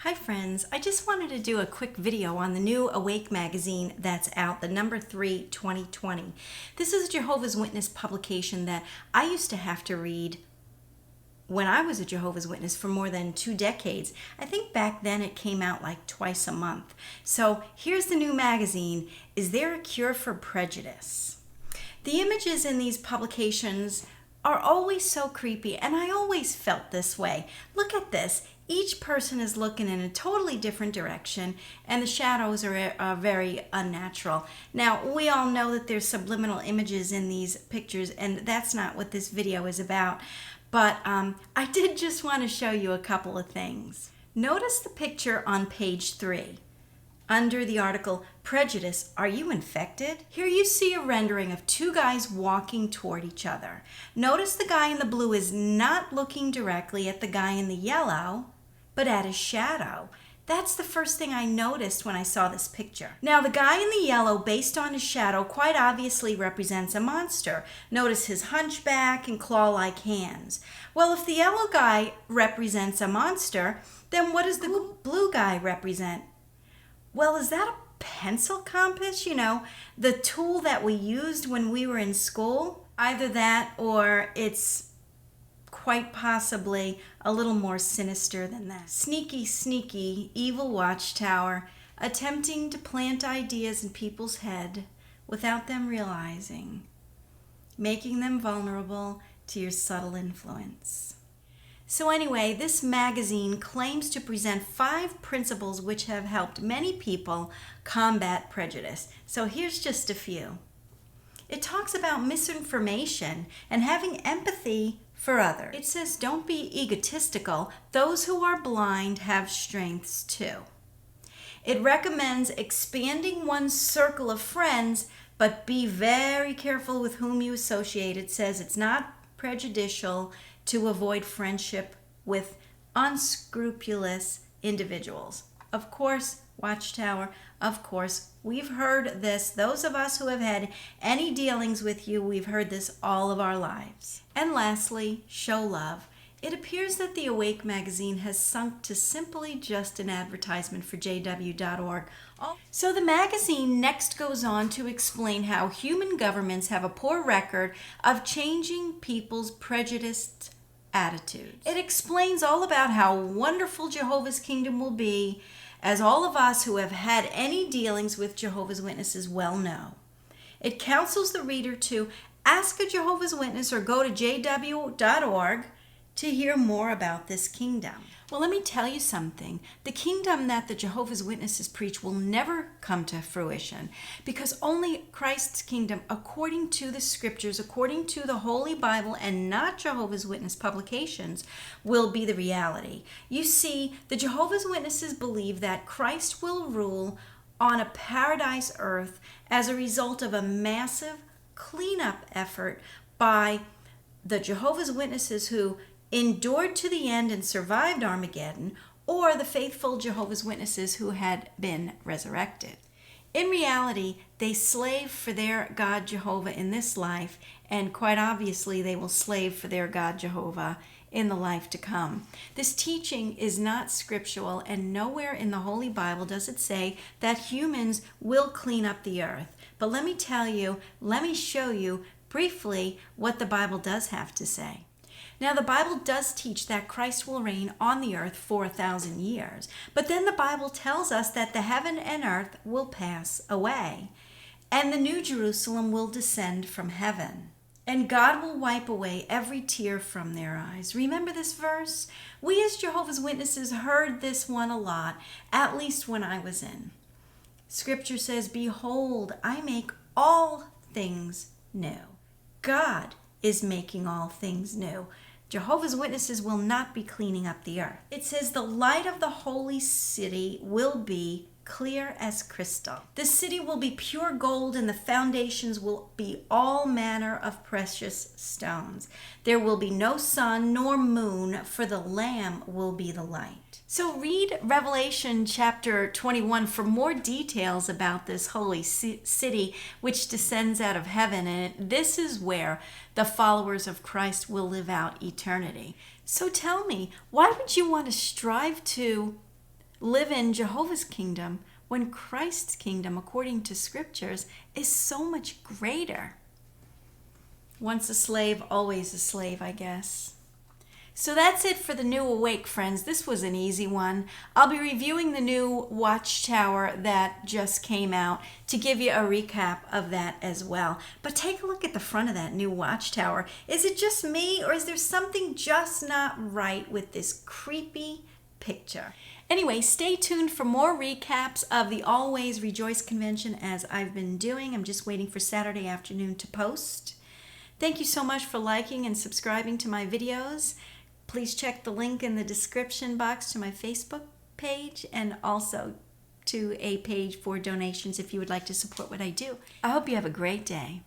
Hi friends, I just wanted to do a quick video on the new Awake magazine that's out, the number 3, 2020. This is a Jehovah's Witness publication that I used to have to read when I was a Jehovah's Witness for more than 2 decades. I think back then it came out like twice a month. So here's the new magazine. Is there a cure for prejudice? The images in these publications are always so creepy, and I always felt this way. Look at this. Each person is looking in a totally different direction, and the shadows are very unnatural. Now, we all know that there's subliminal images in these pictures, and that's not what this video is about. But I did just want to show you a couple of things. Notice the picture on page 3. Under the article, Prejudice, Are You Infected? Here you see a rendering of 2 guys walking toward each other. Notice the guy in the blue is not looking directly at the guy in the yellow, but at his shadow. That's the first thing I noticed when I saw this picture. Now, the guy in the yellow, based on his shadow, quite obviously represents a monster. Notice his hunchback and claw-like hands. Well, if the yellow guy represents a monster, then what does the blue guy represent? Well, is that a pencil compass? You know, the tool that we used when we were in school? Either that or it's quite possibly a little more sinister than that. Sneaky, sneaky, evil Watchtower, attempting to plant ideas in people's head without them realizing, making them vulnerable to your subtle influence. So anyway, this magazine claims to present 5 principles which have helped many people combat prejudice. So here's just a few. It talks about misinformation and having empathy for others. It says, don't be egotistical. Those who are blind have strengths too. It recommends expanding one's circle of friends, but be very careful with whom you associate. It says it's not prejudicial to avoid friendship with unscrupulous individuals. Of course, Watchtower, of course, we've heard this. Those of us who have had any dealings with you, we've heard this all of our lives. And lastly, show love. It appears that the Awake magazine has sunk to simply just an advertisement for jw.org. So the magazine next goes on to explain how human governments have a poor record of changing people's prejudiced attitudes. It explains all about how wonderful Jehovah's kingdom will be, as all of us who have had any dealings with Jehovah's Witnesses well know. It counsels the reader to ask a Jehovah's Witness or go to jw.org to hear more about this kingdom. Well, let me tell you something. The kingdom that the Jehovah's Witnesses preach will never come to fruition, because only Christ's kingdom, according to the scriptures, according to the Holy Bible, and not Jehovah's Witness publications, will be the reality. You see, the Jehovah's Witnesses believe that Christ will rule on a paradise earth as a result of a massive cleanup effort by the Jehovah's Witnesses who endured to the end and survived Armageddon, or the faithful Jehovah's Witnesses who had been resurrected. In reality, they slave for their God Jehovah in this life, and quite obviously they will slave for their God Jehovah in the life to come. This teaching is not scriptural, and nowhere in the Holy Bible does it say that humans will clean up the earth. But let me show you briefly what the Bible does have to say. Now, the Bible does teach that Christ will reign on the earth for 1,000 years. But then the Bible tells us that the heaven and earth will pass away, and the New Jerusalem will descend from heaven. And God will wipe away every tear from their eyes. Remember this verse? We as Jehovah's Witnesses heard this one a lot, at least when I was in. Scripture says, behold, I make all things new. God is making all things new. Jehovah's Witnesses will not be cleaning up the earth. It says the light of the holy city will be clear as crystal. The city will be pure gold, and the foundations will be all manner of precious stones. There will be no sun nor moon, for the Lamb will be the light. So read Revelation chapter 21 for more details about this holy city which descends out of heaven, and this is where the followers of Christ will live out eternity. So tell me, why would you want to strive to live in Jehovah's kingdom when Christ's kingdom, according to scriptures, is so much greater. Once a slave, always a slave, I guess. So that's it for the new Awake, friends. This was an easy one. I'll be reviewing the new Watchtower that just came out to give you a recap of that as well. But take a look at the front of that new Watchtower. Is it just me, or is there something just not right with this creepy picture? Anyway, stay tuned for more recaps of the Always Rejoice Convention as I've been doing. I'm just waiting for Saturday afternoon to post. Thank you so much for liking and subscribing to my videos. Please check the link in the description box to my Facebook page and also to a page for donations if you would like to support what I do. I hope you have a great day.